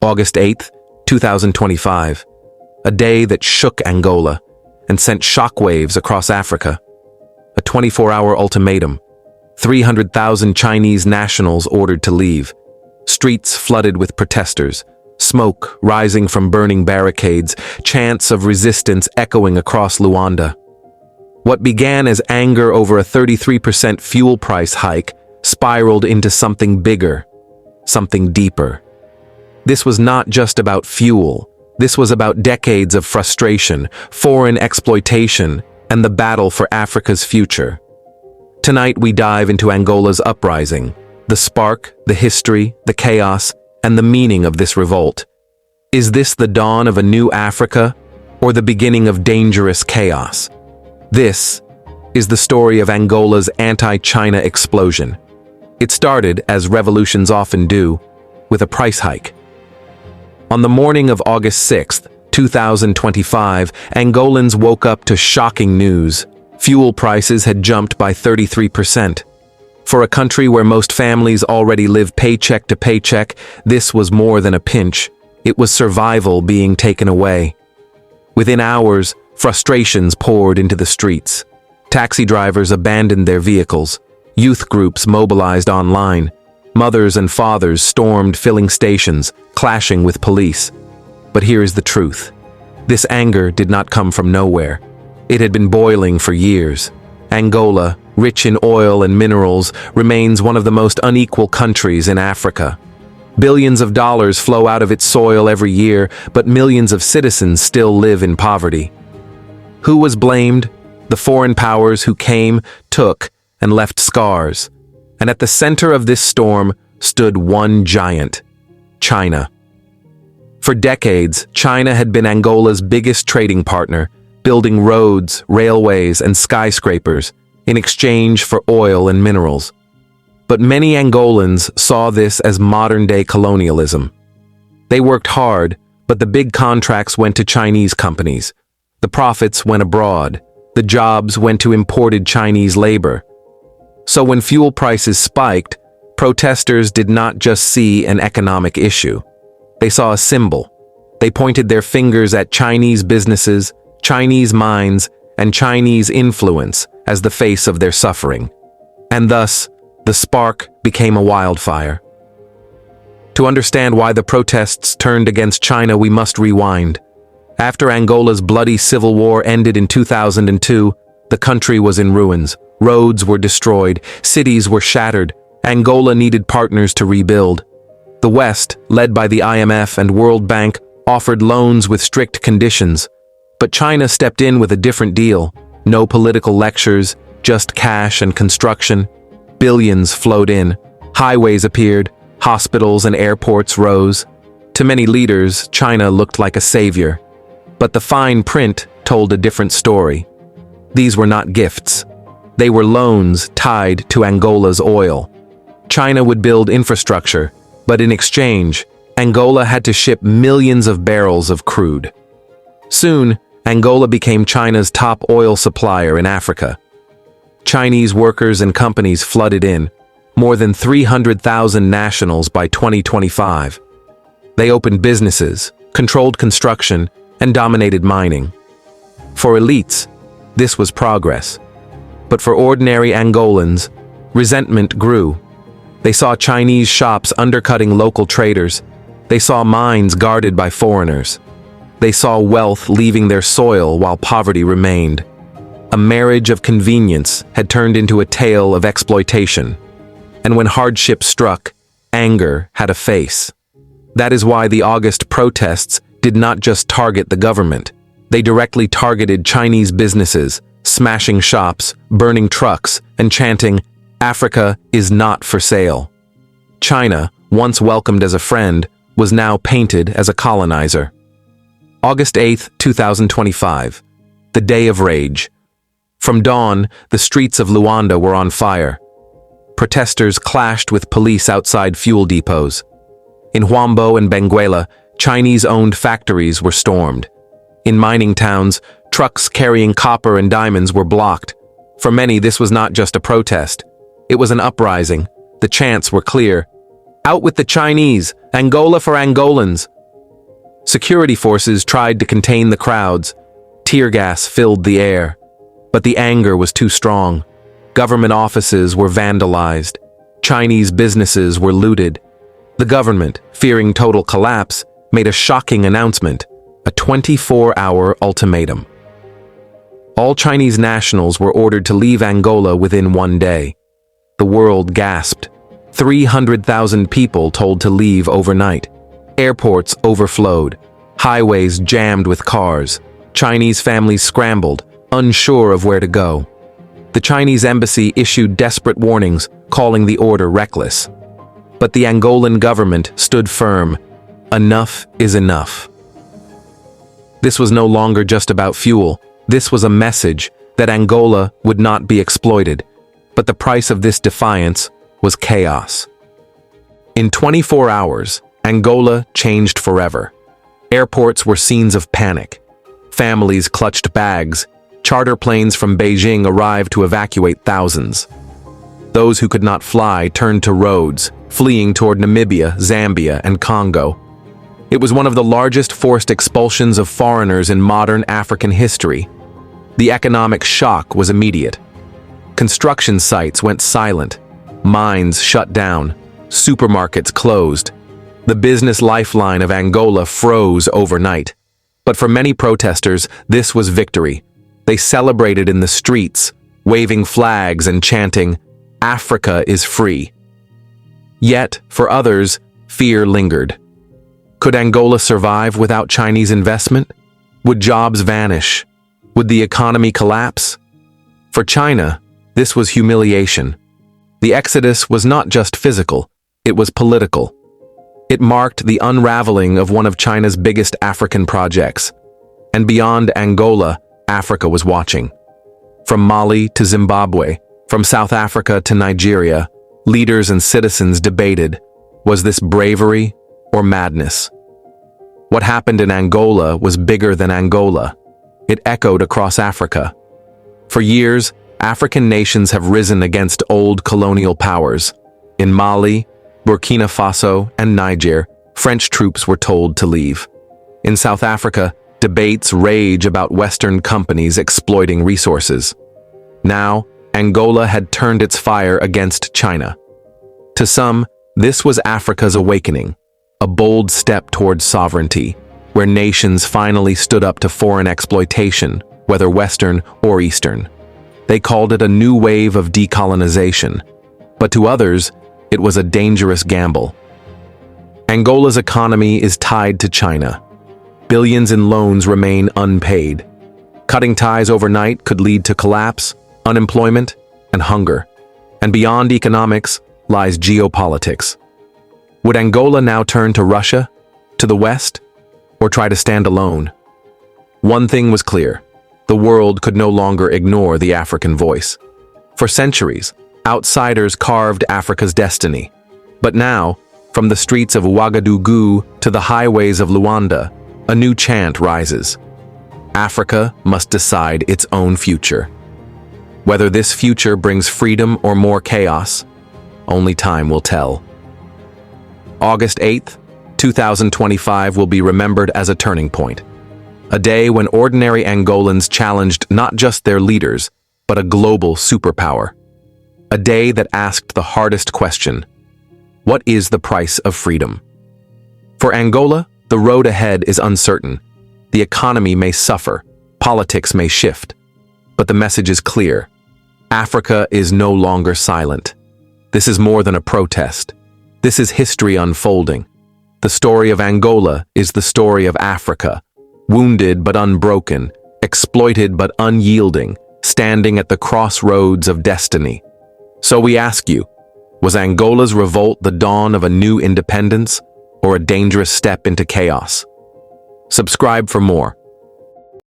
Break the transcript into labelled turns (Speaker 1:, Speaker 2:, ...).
Speaker 1: August 8th, 2025. A day that shook Angola and sent shockwaves across Africa. A 24-hour ultimatum. 300,000 Chinese nationals ordered to leave. Streets flooded with protesters. Smoke rising from burning barricades. Chants of resistance echoing across Luanda. What began as anger over a 33% fuel price hike spiraled into something bigger, something deeper. This was not just about fuel. This was about decades of frustration, foreign exploitation, and the battle for Africa's future. Tonight we dive into Angola's uprising, the spark, the history, the chaos, and the meaning of this revolt. Is this the dawn of a new Africa, or the beginning of dangerous chaos? This is the story of Angola's anti-China explosion. It started, as revolutions often do, with a price hike. On the morning of August 6th, 2025, Angolans woke up to shocking news. Fuel prices had jumped by 33%. For a country where most families already live paycheck to paycheck, this was more than a pinch. It was survival being taken away. Within hours, frustrations poured into the streets. Taxi drivers abandoned their vehicles. Youth groups mobilized online. Mothers and fathers stormed filling stations, clashing with police. But here is the truth. This anger did not come from nowhere. It had been boiling for years. Angola, rich in oil and minerals, remains one of the most unequal countries in Africa. Billions of dollars flow out of its soil every year, but millions of citizens still live in poverty. Who was blamed? The foreign powers who came, took, and left scars. And at the center of this storm stood one giant: China. For decades, China had been Angola's biggest trading partner, building roads, railways, and skyscrapers in exchange for oil and minerals. But many Angolans saw this as modern-day colonialism. They worked hard, but the big contracts went to Chinese companies. The profits went abroad. The jobs went to imported Chinese labor. So when fuel prices spiked, protesters did not just see an economic issue. They saw a symbol. They pointed their fingers at Chinese businesses, Chinese minds, and Chinese influence as the face of their suffering. And thus, the spark became a wildfire. To understand why the protests turned against China, we must rewind. After Angola's bloody civil war ended in 2002, the country was in ruins. Roads were destroyed, cities were shattered. Angola needed partners to rebuild. The West, led by the IMF and World Bank, offered loans with strict conditions. But China stepped in with a different deal. No political lectures, just cash and construction. Billions flowed in. Highways appeared. Hospitals and airports rose. To many leaders, China looked like a savior. But the fine print told a different story. These were not gifts. They were loans tied to Angola's oil. China would build infrastructure, but in exchange, Angola had to ship millions of barrels of crude. Soon, Angola became China's top oil supplier in Africa. Chinese workers and companies flooded in, more than 300,000 nationals by 2025. They opened businesses, controlled construction, and dominated mining. For elites, this was progress. But for ordinary Angolans, resentment grew. They saw Chinese shops undercutting local traders. They saw mines guarded by foreigners. They saw wealth leaving their soil while poverty remained. A marriage of convenience had turned into a tale of exploitation. And when hardship struck, anger had a face. That is why the August protests did not just target the government. They directly targeted Chinese businesses, smashing shops, burning trucks, and chanting, "Africa is not for sale." China, once welcomed as a friend, was now painted as a colonizer. August 8th, 2025. The day of rage. From dawn, the streets of Luanda were on fire. Protesters clashed with police outside fuel depots. In Huambo and Benguela, Chinese-owned factories were stormed. In mining towns, trucks carrying copper and diamonds were blocked. For many, this was not just a protest. It was an uprising. The chants were clear. Out with the Chinese! Angola for Angolans! Security forces tried to contain the crowds. Tear gas filled the air. But the anger was too strong. Government offices were vandalized. Chinese businesses were looted. The government, fearing total collapse, made a shocking announcement, a 24-hour ultimatum. All Chinese nationals were ordered to leave Angola within one day. The world gasped. 300,000 people told to leave overnight. Airports overflowed. Highways jammed with cars. Chinese families scrambled, unsure of where to go. The Chinese embassy issued desperate warnings, calling the order reckless. But the Angolan government stood firm. Enough is enough. This was no longer just about fuel. This was a message that Angola would not be exploited. But the price of this defiance was chaos. In 24 hours, Angola changed forever. Airports were scenes of panic. Families clutched bags. Charter planes from Beijing arrived to evacuate thousands. Those who could not fly turned to roads, fleeing toward Namibia, Zambia, and Congo. It was one of the largest forced expulsions of foreigners in modern African history. The economic shock was immediate. Construction sites went silent. Mines shut down. Supermarkets closed. The business lifeline of Angola froze overnight. But for many protesters, this was victory. They celebrated in the streets, waving flags and chanting, "Africa is free." Yet, for others, fear lingered. Could Angola survive without Chinese investment? Would jobs vanish? Would the economy collapse? For China, this was humiliation. The exodus was not just physical, it was political. It marked the unraveling of one of China's biggest African projects. And beyond Angola, Africa was watching. From Mali to Zimbabwe, from South Africa to Nigeria, leaders and citizens debated, was this bravery or madness? What happened in Angola was bigger than Angola. It echoed across Africa. For years, African nations have risen against old colonial powers. In Mali, Burkina Faso, and Niger, French troops were told to leave. In South Africa, debates rage about Western companies exploiting resources. Now, Angola had turned its fire against China. To some, this was Africa's awakening, a bold step towards sovereignty, where nations finally stood up to foreign exploitation, whether Western or Eastern. They called it a new wave of decolonization, but to others, it was a dangerous gamble. Angola's economy is tied to China. Billions in loans remain unpaid. Cutting ties overnight could lead to collapse, unemployment, and hunger. And beyond economics lies geopolitics. Would Angola now turn to Russia, to the West, or try to stand alone? One thing was clear: the world could no longer ignore the African voice. For centuries, outsiders carved Africa's destiny. But now, from the streets of Ouagadougou to the highways of Luanda, a new chant rises. Africa must decide its own future. Whether this future brings freedom or more chaos, only time will tell. August 8th, 2025 will be remembered as a turning point. A day when ordinary Angolans challenged not just their leaders, but a global superpower. A day that asked the hardest question: what is the price of freedom? For Angola, the road ahead is uncertain. The economy may suffer, politics may shift, but the message is clear. Africa is no longer silent. This is more than a protest. This is history unfolding. The story of Angola is the story of Africa, wounded but unbroken, exploited but unyielding, standing at the crossroads of destiny. So we ask you, was Angola's revolt the dawn of a new independence, or a dangerous step into chaos? Subscribe for more.